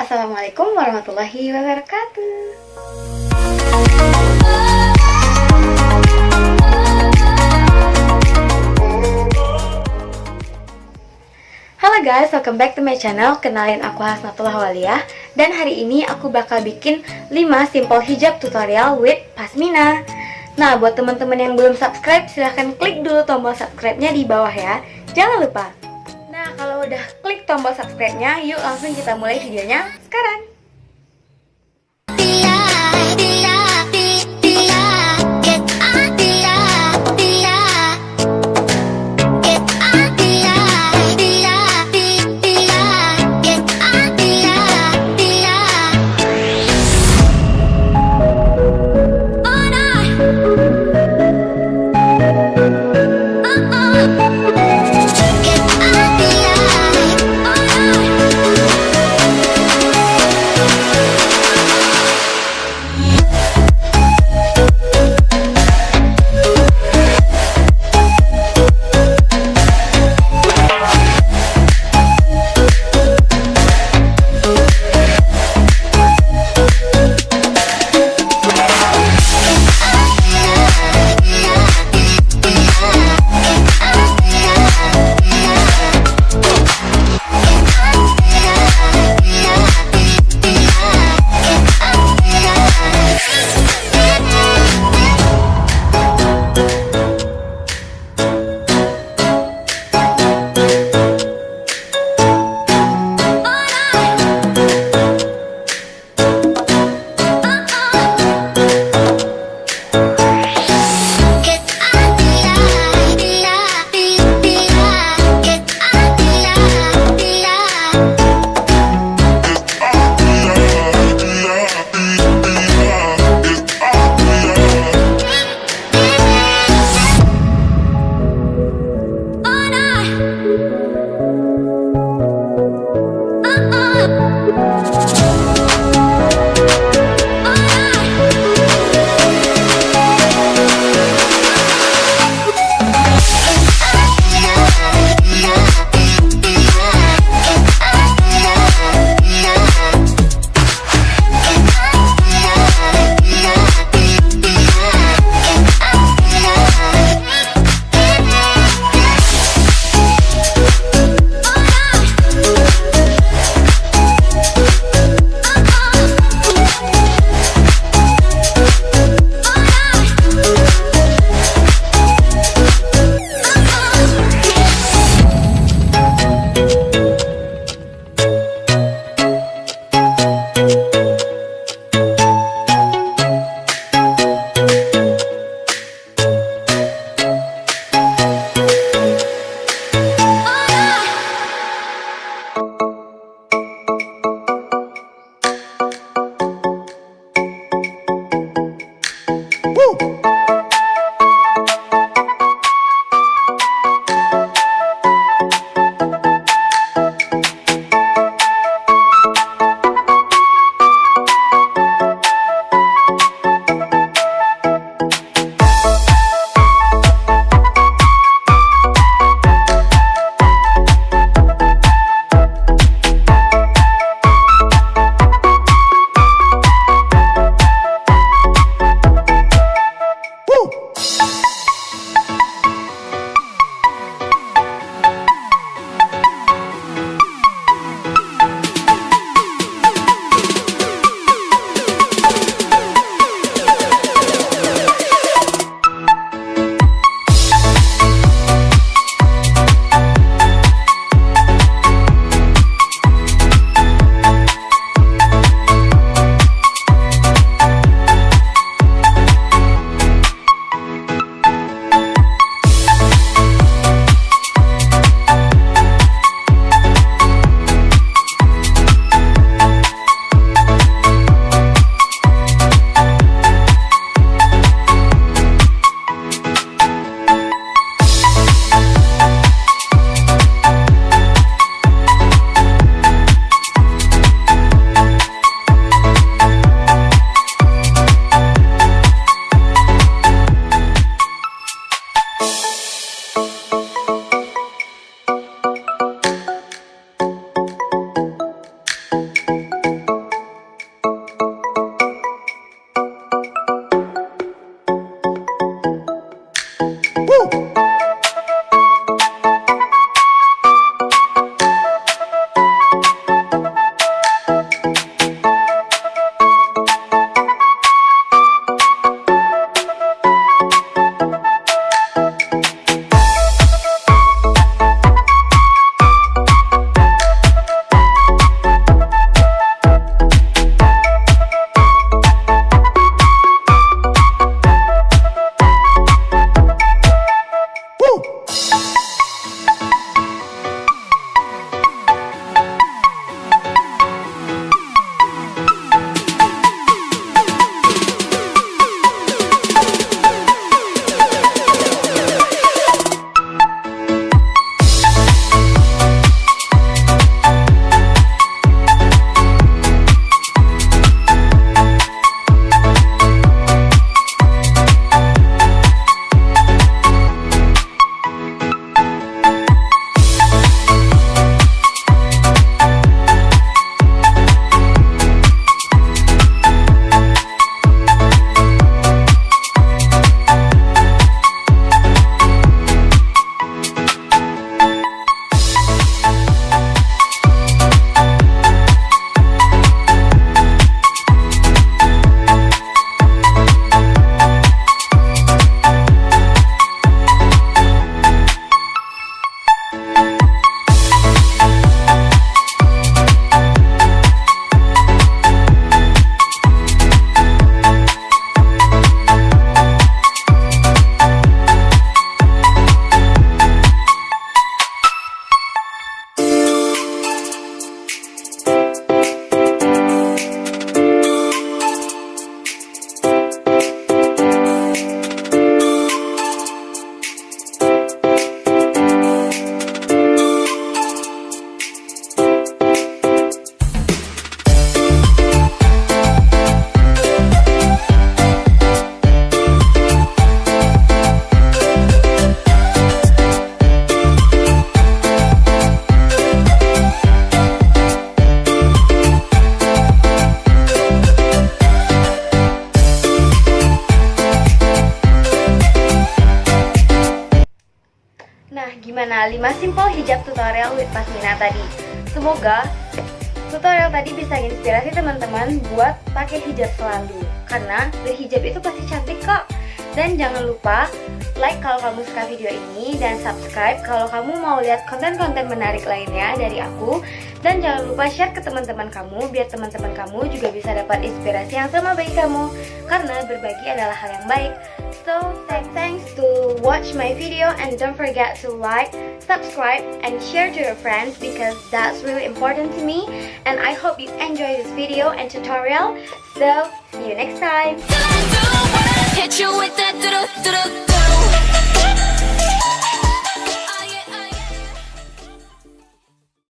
Assalamualaikum warahmatullahi wabarakatuh. Halo guys, welcome back to my channel. Kenalin, aku Hasnatullah. Dan hari ini aku bakal bikin 5 simple hijab tutorial with Phasmina. Nah, buat teman-teman yang belum subscribe, silahkan klik dulu tombol subscribe-nya di bawah ya. Jangan lupa. Nah, kalau udah klik tombol subscribe-nya, yuk langsung kita mulai videonya sekarang. 5 simple hijab tutorial with Phasmina tadi. Semoga tutorial tadi bisa inspirasi teman-teman buat pakai hijab selalu, karena berhijab itu pasti cantik kok. Dan jangan lupa like kalau kamu suka video ini, dan subscribe kalau kamu mau lihat konten-konten menarik lainnya dari aku. Dan jangan lupa share ke teman-teman kamu, biar teman-teman kamu juga bisa dapat inspirasi yang sama bagi kamu, karena berbagi adalah hal yang baik. So, thanks to watch my video, and don't forget to like, subscribe, and share to your friends, because that's really important to me. And I hope you enjoy this video and tutorial. So, see you next time.